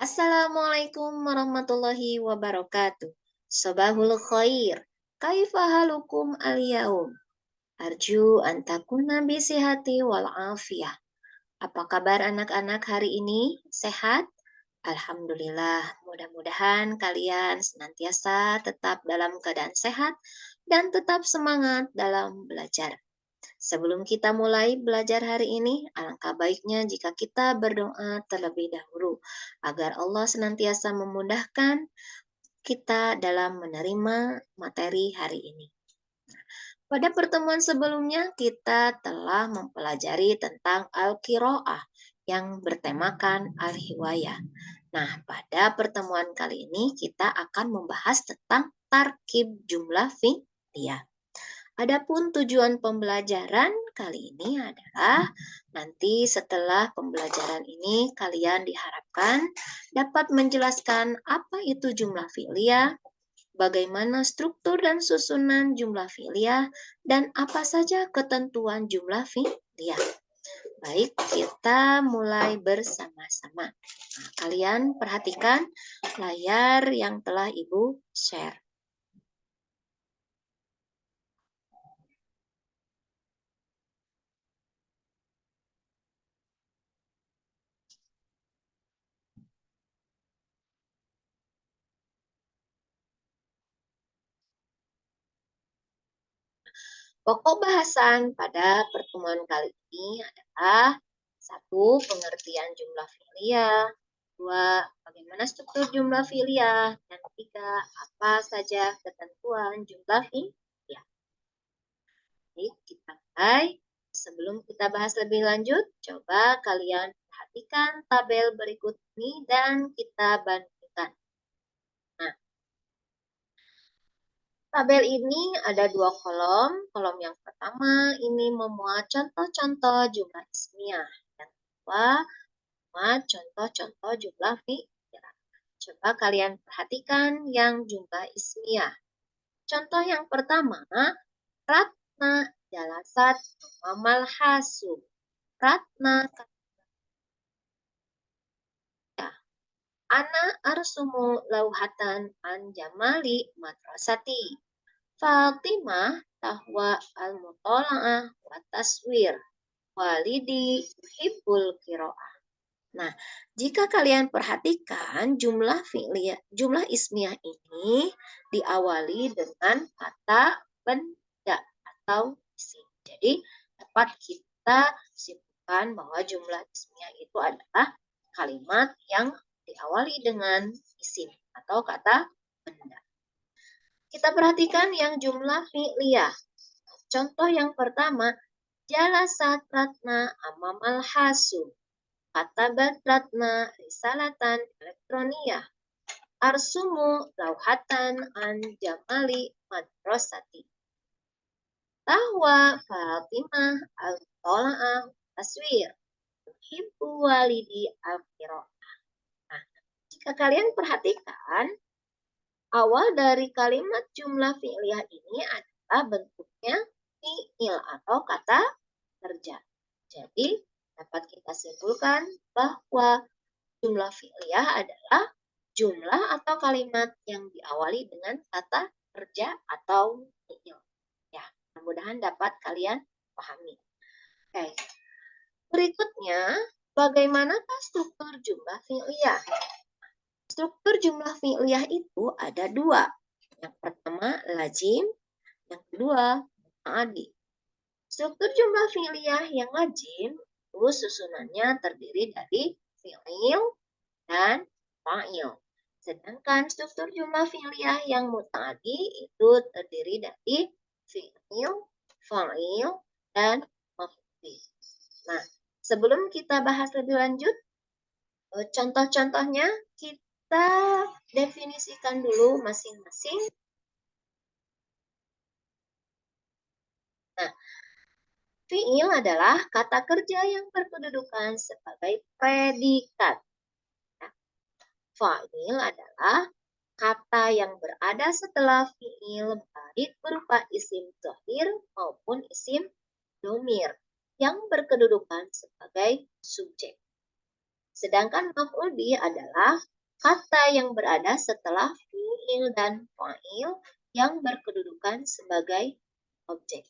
Assalamualaikum warahmatullahi wabarakatuh. Sabahul khair. Kaifa halukum al-yaum? Arju an takuna bisihati wal afiyah. Apa kabar anak-anak hari ini? Sehat? Alhamdulillah. Mudah-mudahan kalian senantiasa tetap dalam keadaan sehat dan tetap semangat dalam belajar. Sebelum kita mulai belajar hari ini, alangkah baiknya jika kita berdoa terlebih dahulu agar Allah senantiasa memudahkan kita dalam menerima materi hari ini. Pada pertemuan sebelumnya, kita telah mempelajari tentang Al-Qiraah yang bertemakan Al-Hiwayah. Nah, pada pertemuan kali ini kita akan membahas tentang tarkib jumlah fi'liyah. Adapun tujuan pembelajaran kali ini adalah nanti setelah pembelajaran ini kalian diharapkan dapat menjelaskan apa itu jumlah fi'liyah, bagaimana struktur dan susunan jumlah fi'liyah, dan apa saja ketentuan jumlah fi'liyah. Baik, kita mulai bersama-sama. Nah, kalian perhatikan layar yang telah Ibu share. Pokok bahasan pada pertemuan kali ini adalah satu, pengertian jumlah fi'liyah, dua, bagaimana struktur jumlah fi'liyah, dan tiga, apa saja ketentuan jumlah fi'liyah. Baik, kita mulai. Sebelum kita bahas lebih lanjut, coba kalian perhatikan tabel berikut ini dan kita bandingkan. Nah, tabel ini ada dua kolom. Kolom yang pertama ini memuat contoh-contoh jumlah ismiyah. Yang kedua memuat contoh-contoh jumlah fi'liyah. Coba kalian perhatikan yang jumlah ismiyah. Contoh yang pertama, Ratna jalasat mamal hasu. Ratna Ana arsumu lauhatan an jamali madrasati. Fatimah tahwa al-mutola'ah wa taswir. Walidi yuhibbul qiraah. Nah, jika kalian perhatikan jumlah ismiyah ini diawali dengan kata benda atau isim. Jadi, dapat kita simpulkan bahwa jumlah ismiyah itu adalah kalimat yang diawali dengan isim atau kata benda. Kita perhatikan yang jumlah fi'liyah. Contoh yang pertama, jalasat Ratna amamal hasu. Katabat Ratna risalatan elektroniyah. Arsumu lauhatan an jamali madrasati. Tahwa Fatimah al-tola'ah taswir. Hibbu walidi al-qira'ah. Nah, jika kalian perhatikan, awal dari kalimat jumlah fi'liyah ini adalah bentuknya fi'il atau kata kerja. Jadi, dapat kita simpulkan bahwa jumlah fi'liyah adalah jumlah atau kalimat yang diawali dengan kata kerja atau fi'il. Ya, mudah-mudahan dapat kalian pahami. Oke. Berikutnya, bagaimanakah struktur jumlah fi'liyah? Struktur jumlah fi'liyah itu ada dua. Yang pertama, lazim. Yang kedua, muta'addi. Struktur jumlah fi'liyah yang lazim itu susunannya terdiri dari fi'il dan fa'il. Sedangkan struktur jumlah fi'liyah yang muta'addi itu terdiri dari fi'il, fa'il, dan maf'ul. Nah, sebelum kita bahas lebih lanjut, contoh-contohnya kita definisikan dulu masing-masing. Nah, fi'il adalah kata kerja yang berkedudukan sebagai predikat. Fa'il adalah kata yang berada setelah fi'il baik berupa isim dhahir maupun isim dhamir yang berkedudukan sebagai subjek. Sedangkan maf'ul bih adalah kata yang berada setelah fi'il dan fa'il yang berkedudukan sebagai objek.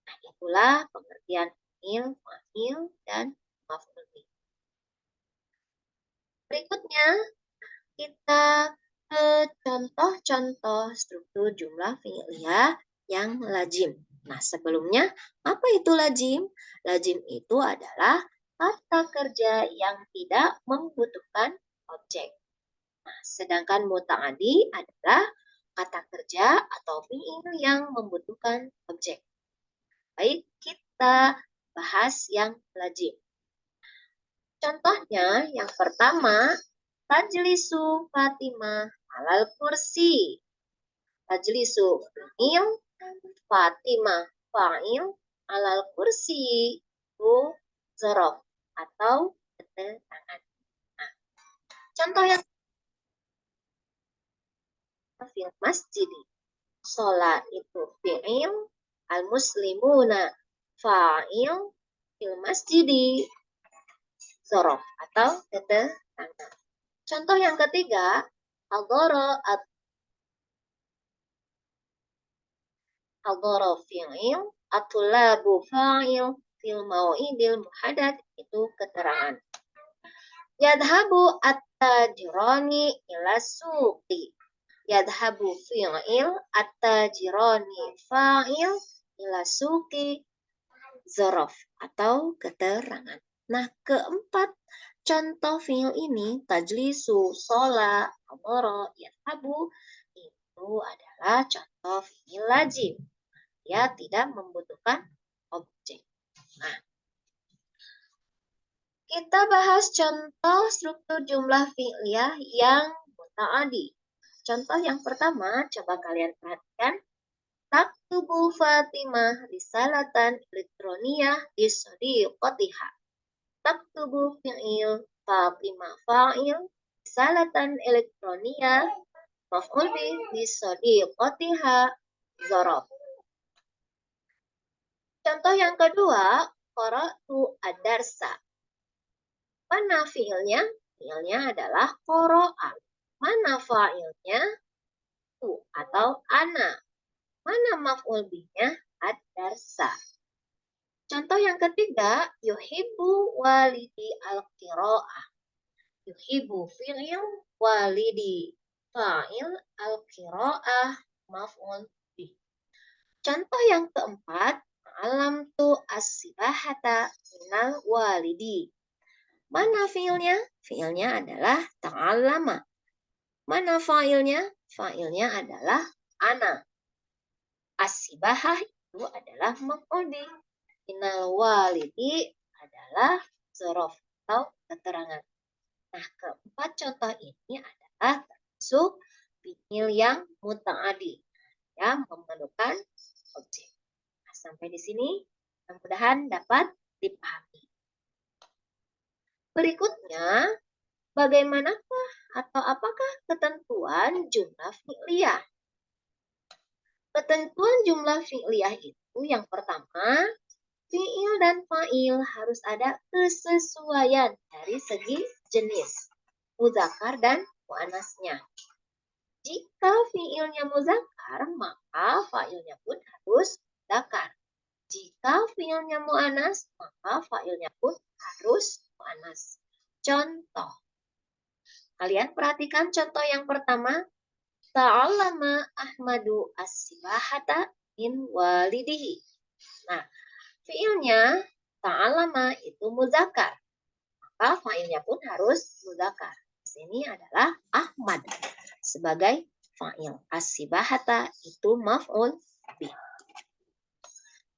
Nah, itulah pengertian fi'il, fa'il, dan maf'ul bih. Berikutnya, kita ke contoh-contoh struktur jumlah fi'liyah yang lazim. Nah, sebelumnya, apa itu lazim? Lazim itu adalah kata kerja yang tidak membutuhkan objek. Nah, sedangkan muta'addi adalah kata kerja atau fi'il yang membutuhkan objek. Baik, kita bahas yang lazim. Contohnya, yang pertama, Tajlisu Fatimah alal kursi. Tajlisu fi'il, Fatimah fa'il, alal kursi itu zorof atau keterangan. Nah, contoh yang fil masjid. Sholat itu fi'il, al-muslimuna fa'il, fil masjidi zorof atau keterangan. Contoh yang ketiga, hadara fi'il, at-tulabu fa'il, fil mau'idil muhadad itu keterangan. Yadhabu at-tajirani ila suqi. Yadhabu fi'il, at-tajirani fa'il, ila suqi zorof atau keterangan. Nah, keempat contoh fi'il ini, tajlisu, sholat, hadara, yadhabu, itu adalah contoh fi'il lazim. Dia tidak membutuhkan objek. Nah, kita bahas contoh struktur jumlah fi'liyah yang muta'addi. Contoh yang pertama, coba kalian perhatikan. Taktubu Fatimah risalatan elektroniyah di sadiqatiha. Taktubu fi'il, Fatimah fa'il, risalatan elektroniyah, maf'ul bih di sadiqatiha, zorof. Contoh yang kedua, qara'tu ad-darsa. Mana fi'ilnya? Fi'ilnya adalah qara'a. Mana fa'ilnya? Tu atau ana. Mana maf'ul bihnya? Ad-darsa. Contoh yang ketiga, yuhibbu walidi al-qira'ah. Yuhibbu fi'il, walidi fa'il, al-qira'ah maf'ul bih. Contoh yang keempat, alam tu as-sibahata minal walidi. Mana fi'ilnya? Fi'ilnya adalah ta'allama. Mana fa'ilnya? Fa'ilnya adalah ana. As-sibahah itu adalah maf'ul bih. Minal walidi adalah zorof atau keterangan. Nah, keempat contoh ini adalah termasuk fi'il yang muta'addi yang memerlukan objek. Nah, sampai di sini mudah-mudahan dapat dipahami. Berikutnya, bagaimanakah atau apakah ketentuan jumlah fi'liyah? Ketentuan jumlah fi'liyah itu yang pertama, fi'il dan fa'il harus ada kesesuaian dari segi jenis, muzakkar dan muannasnya. Jika fi'ilnya muzakkar, maka fa'ilnya pun harus muzakkar. Jika fi'ilnya muannas, maka fa'ilnya pun harus muannas. Contoh. Kalian perhatikan contoh yang pertama. Ta'allama Ahmadu as-sibahata min walidihi. Nah, fi'ilnya ta'allama itu muzakkar. Maka fa'ilnya pun harus muzakkar. Sini adalah Ahmad sebagai fa'il. As-sibahata itu maf'ul bih.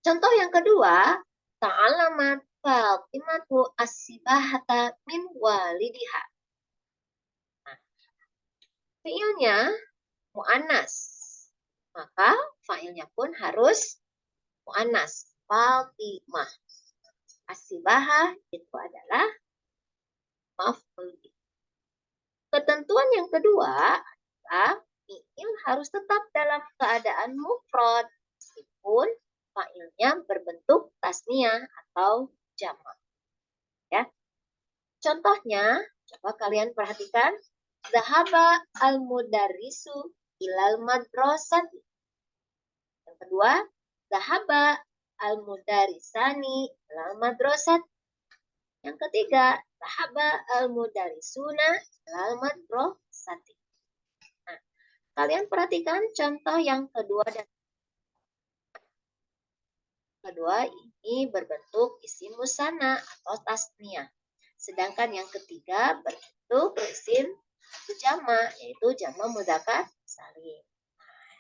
Contoh yang kedua, ta'allama Fatimatu as-sibahata min walidiha. Nah, fi'ilnya mu'annas. Maka fa'ilnya pun harus mu'annas. Fatimah. As-sibahah itu adalah maf'ul bih. Ketentuan yang kedua adalah fi'il harus tetap dalam keadaan mufrad meskipun fa'ilnya berbentuk tasniyah atau jamak. Ya. Contohnya, Coba kalian perhatikan. Zahaba al-mudarrisu ilal madrasati. Yang kedua, zahaba al-mudarrisani ilal madrasati. Yang ketiga, zahaba al-mudarrisuna ilal madrasati. Nah, kalian perhatikan contoh yang kedua dan kedua ini berbentuk isim musanna atau tasniah. Sedangkan yang ketiga berbentuk isim jamak, yaitu jamak mudzakkar salim.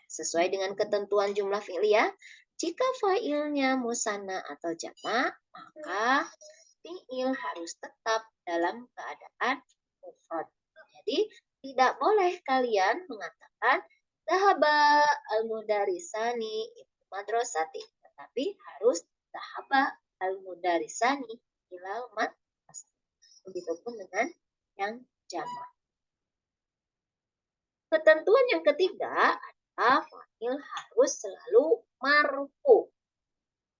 Sesuai dengan ketentuan jumlah fi'liyah, jika fa'ilnya musanna atau jamak, maka fi'il harus tetap dalam keadaan mufrad. Jadi, tidak boleh kalian mengatakan dhahaba al-mudarisani madrasati, tetapi harus dhahaba al-mudarisani ilal madrasati. Begitupun dengan yang jamak. Ketentuan yang ketiga adalah fa'il harus selalu marfu.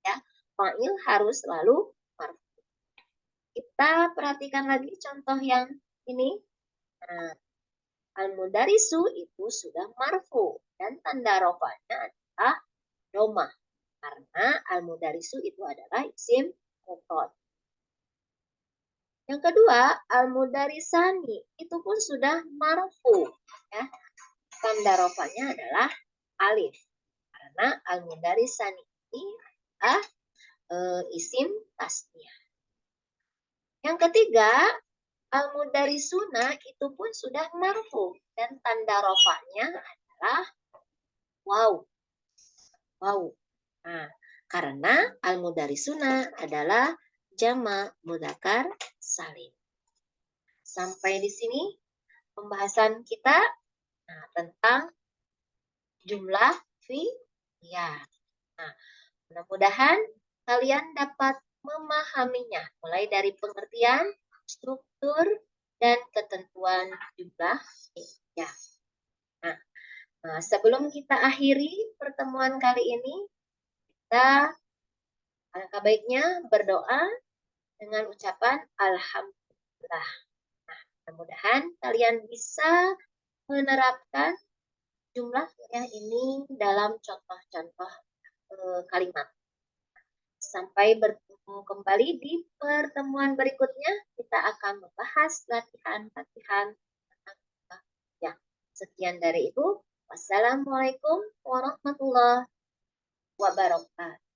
Ya, fa'il harus selalu marfu. Kita perhatikan lagi contoh yang ini. Nah, al-mudarisu itu sudah marfu dan tanda rofanya adalah domah karena al-mudarisu itu adalah isim mufrad. Yang kedua, al-mudarisani itu pun sudah marfu, ya. Tanda rofanya adalah alif karena al-mudarisani ini adalah isim tasniah. Yang ketiga, al-mudarisuna itu pun sudah marfu dan tanda rofanya adalah waw. Waw. Nah, karena al-mudarisuna adalah jamak mudzakkar salim. Sampai di sini pembahasan kita tentang jumlah fi'liyah. Nah, mudah-mudahan kalian dapat memahaminya mulai dari pengertian, struktur, dan ketentuan jumlah fi'liyah. Nah, sebelum kita akhiri pertemuan kali ini, kita alangkah baiknya berdoa dengan ucapan Alhamdulillah. Nah, mudah-mudahan kalian bisa menerapkan jumlah fi'liyah ini dalam contoh-contoh kalimat. Sampai bertemu kembali di pertemuan berikutnya, kita akan membahas latihan-latihan tentang jumlah fi'liyah. Sekian dari Ibu. Wassalamualaikum warahmatullahi wabarakatuh.